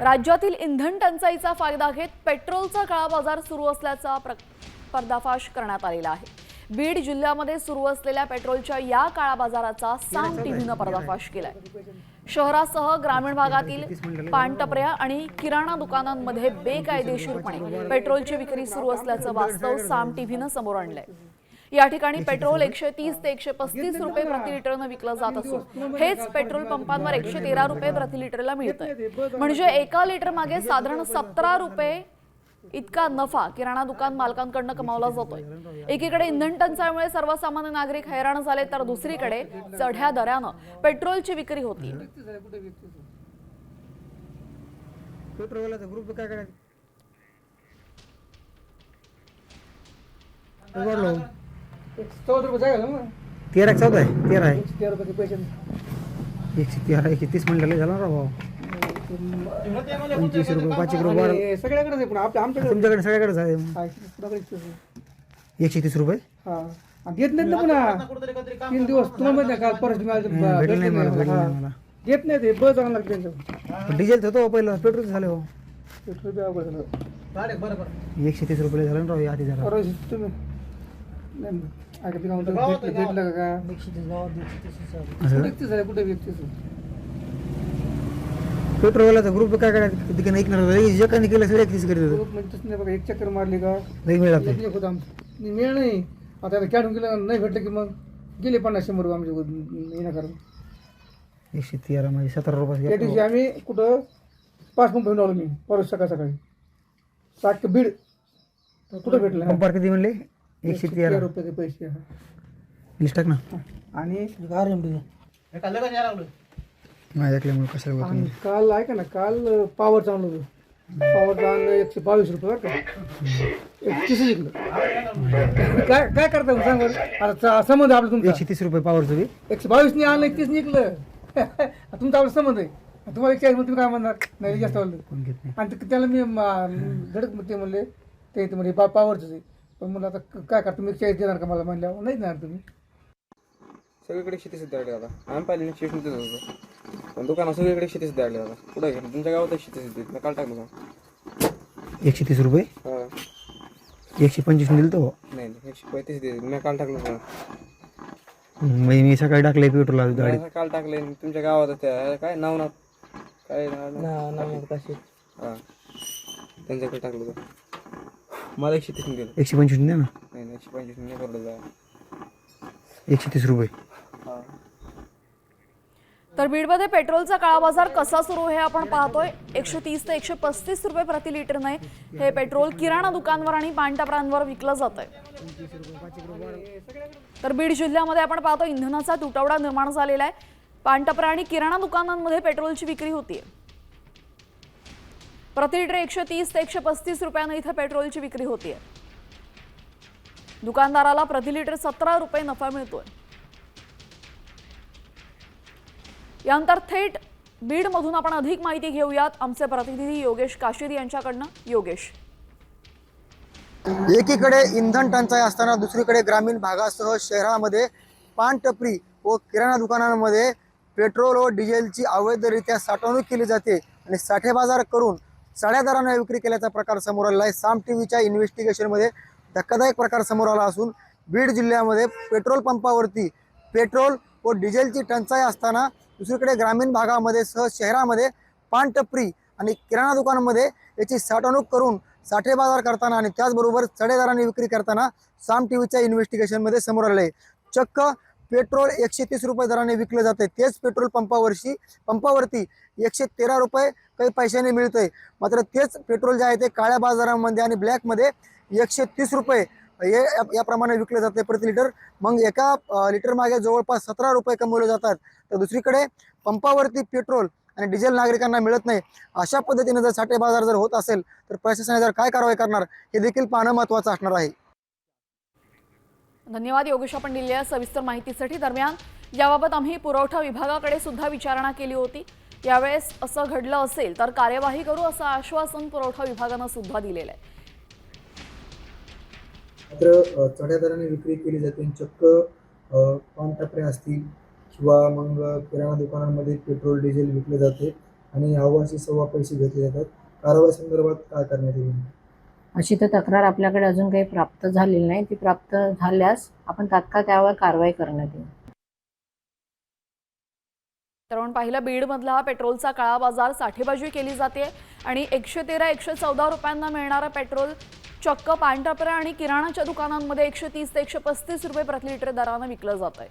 राज्यातील इंधन टंचाईचा फायदा घेत पेट्रोलचा काळा बाजार सुरू असल्याचा पर्दाफाश करण्यात आलेला आहे। बीड जिल्ह्यामध्ये सुरू असलेल्या पेट्रोलच्या या काळा बाजाराचा साम टीव्हीनं पर्दाफाश केलाय। शहरासह ग्रामीण भागातील पानटपऱ्या आणि किराणा दुकानांमध्ये बेकायदेशीरपणे पेट्रोलची विक्री सुरू असल्याचं वास्तव साम टीव्हीनं समोर आणलंय। या ठिकाणी पेट्रोल 130 ते 135 रुपये प्रति लिटरनं विकलं जात असून हेच पेट्रोल पंपांवर 113 रुपये प्रति लिटरला मिळतंय। म्हणजे एका लिटर मागे साधारण 17 रुपये इतका नफा किराणा दुकान मालकांकडून कमावला जातोय। एकीकडे इंधन टंचाईमुळे सर्वसामान्य नागरिक हैराण झाले तर दुसरीकडे चढ्या दरानं पेट्रोलची विक्री होती। पेट्रोलवाल्याचा ग्रुप काय करायचं? 14 रुपये जायला मग 13 14 आहे 13 आहे 13 रुपये पैसे 113 130 म्हणलेलं झालं ना भाऊ। 25 रुपये 5 रुपये वाढ हे सगळ्याकडेच आहे पण आमच्याकडे तुमच्याकडे सगळ्याकडेच आहे। सगळीकडेच आहे। 130 रुपये हा आणि देत नाहीत ना पुन्हा 3 दिवस तुम्हाला माहिती आहे का परत भेटलं नाही मला देत नाही ते बस जावं लागतं त्यांचं। डिझेल होतो पहिलं पेट्रोल झालं हो। पेट्रोल बी अवघड झालं बरोबर 130 रुपये झालं ना राव आधी जरा परत तुम्ही नाही ऐका ते काय म्हणतो भेटलं का व्यक्ती झालं कुठे व्यक्ती पेट्रोलवाल्याचा ग्रुप काय करायचं? तिकडे ऐकणार जे काही केलं सगळं 31 करत होतं। म्हणजे तसं नाही बघा एक चक्कर मारली का नाही मिळाला एक होता आमचं मिळ नाही आता कॅडून गेलं नाही भेटलं की मग गेले 50-100 रुपये आमच्या येण्याकरण 113 म्हणजे 17 रुपये त्या दिवशी आम्ही कुठं 5 पंप घेऊन आलो मी परत सकाळी 7 बीड कुठं भेटलं पंपार किती म्हणले? 113 रुपये पैसे लिस्ट टाक ना। आणि नाही ऐकल्यामुळे कशाला आणि काल ऐका ना काल पावर चांगलं होतं पावर चांगलं 122 रुपये बरं का 31 जिंकलं काय काय करता सांग बरं आता संबंध आपला तुमचा 130 रुपये पावरचं बी 122 ने आणलं 31 निघलं तुमचा आपला संबंध आहे तुम्हाला 140 तुम्ही काय म्हणणार नाही जास्त वाढलं कोण घेत नाही। आणि त्याला मी धडक ते म्हणले ते म्हणजे पावरच आहे पण म्हणलं आता काय करता तुम्ही 140 देणार का मला म्हणल्यावर नाही देणार तुम्ही सगळीकडे शेती सिद्ध आली आता आम्ही पाहिली शेती देत होतो पण दुकानात सगळीकडे शेती सिद्ध आली आता कुठं गेलं तुमच्या गावात शेती सिद्ध मी काल टाकलं का 130 रुपये हा 125 दिलं तो नाही 135 दे मी काल टाकलं का म्हणजे मी सकाळी टाकले पेट्रोल गाडी काल टाकले तुमच्या गावात त्या काय नाव काय नाव हा त्यांच्याकडे टाकलं का मला 130 दिलं 125 दे ना नाही 125 नाही पडलं जा 130 रुपये। तर बीडमध्ये पेट्रोलचा काळा बाजार कसा सुरू हे आपण पाहतोय। 130 ते 135 रुपये प्रति लिटरने हे पेट्रोल किराणा दुकानवर आणि पानटपऱ्यांवर विकलं जातंय। तर बीड जिल्ह्यामध्ये आपण पाहतो इंधनाचा तुटवडा निर्माण झालेला आहे। पानटपऱ्या आणि किराणा दुकानांमध्ये पेट्रोलची विक्री होतीये। प्रति लिटर 130 ते 135 रुपयाने इथे पेट्रोलची विक्री होतीये। दुकानदाराला प्रति लिटर 17 रुपये नफा मिळतोय। यानंतर थेट बीड मधून आपण अधिक माहिती घेऊयात आमचे प्रतिनिधी योगेश काशीद यांच्याकडनं। योगेश, एकीकडे इंधन टंचाई असताना दुसरीकडे ग्रामीण भागासह शहरामध्ये पानटपरी व किराणा दुकानांमध्ये पेट्रोल व डिझेलची अवैधरित्या साठवणूक केली जाते आणि साठेबाजार करून चढ्या दराने विक्री केल्याचा प्रकार समोर आला आहे। साम टीव्हीच्या इन्व्हेस्टिगेशनमध्ये धक्कादायक प्रकार समोर आला असून बीड जिल्ह्यामध्ये पेट्रोल पंपावरती पेट्रोल व डिझेलची टंचाई असताना दुसरीकडे ग्रामीण भागामध्ये सह शहरामध्ये पानटपरी आणि किराणा दुकानांमध्ये याची साठवणूक करून साठेबाजार करताना आणि त्याचबरोबर चढ्या दराने विक्री करताना साम टीव्हीच्या इन्व्हेस्टिगेशनमध्ये समोर आले। चक्क पेट्रोल 130 रुपये दराने विकले जाते तेच पेट्रोल पंपावरती 113 रुपये काही पैशाने मिळतंय। मात्र तेच पेट्रोल जे आहे ते काळ्या बाजारामध्ये आणि ब्लॅकमध्ये 130 रुपये हे याप्रमाणे विकले जाते प्रति लिटर। मग एका लिटर मागे जवळपास 17 रुपये कमवले जातात तर दुसरीकडे पंपावरती पेट्रोल आणि डिझेल नागरिकांना मिळत नाही। अशा पद्धतीने जर साठेबाजार जर होत असेल तर प्रशासनाने जर काय कारवाई करणार हे देखील पाहणं महत्त्वाचं असणार आहे। धन्यवाद योगेश, आपण दिलेल्या सविस्तर माहितीसाठी। दरम्यान याबाबत आम्ही पुरवठा विभागाकडे सुद्धा विचारणा केली होती। यावेळेस असं घडलं असेल तर कार्यवाही करू असं आश्वासन पुरवठा विभागानं सुद्धा दिलेलं आहे। मात्र चढ्या दराने विक्री केली जाते। चक्क पानटपऱ्या असतील किंवा मग किराणा दुकानांमध्ये पेट्रोल डिझेल विकले जाते आणि अव्वाशी सव्वा पैसे घेतले जातात. कारवाई संदर्भात काय करण्यात येईल? अशी तर तक्रार आपल्याकडे अजून काही प्राप्त झालेली नाही. ती प्राप्त झाल्यास आपण तात्काळ त्यावर कारवाई करण्यात येईल. तर आपण पाहिलं बीडमधला पेट्रोलचा काळा बाजार, साठेबाजी केली जाते आणि 113 114 रुपयांना मिळणारं पेट्रोल चक्क पानटपऱ्या आणि किराणाच्या दुकानांमध्ये 130 ते 135 रुपये प्रति लिटर दरानं विकलं जात आहे.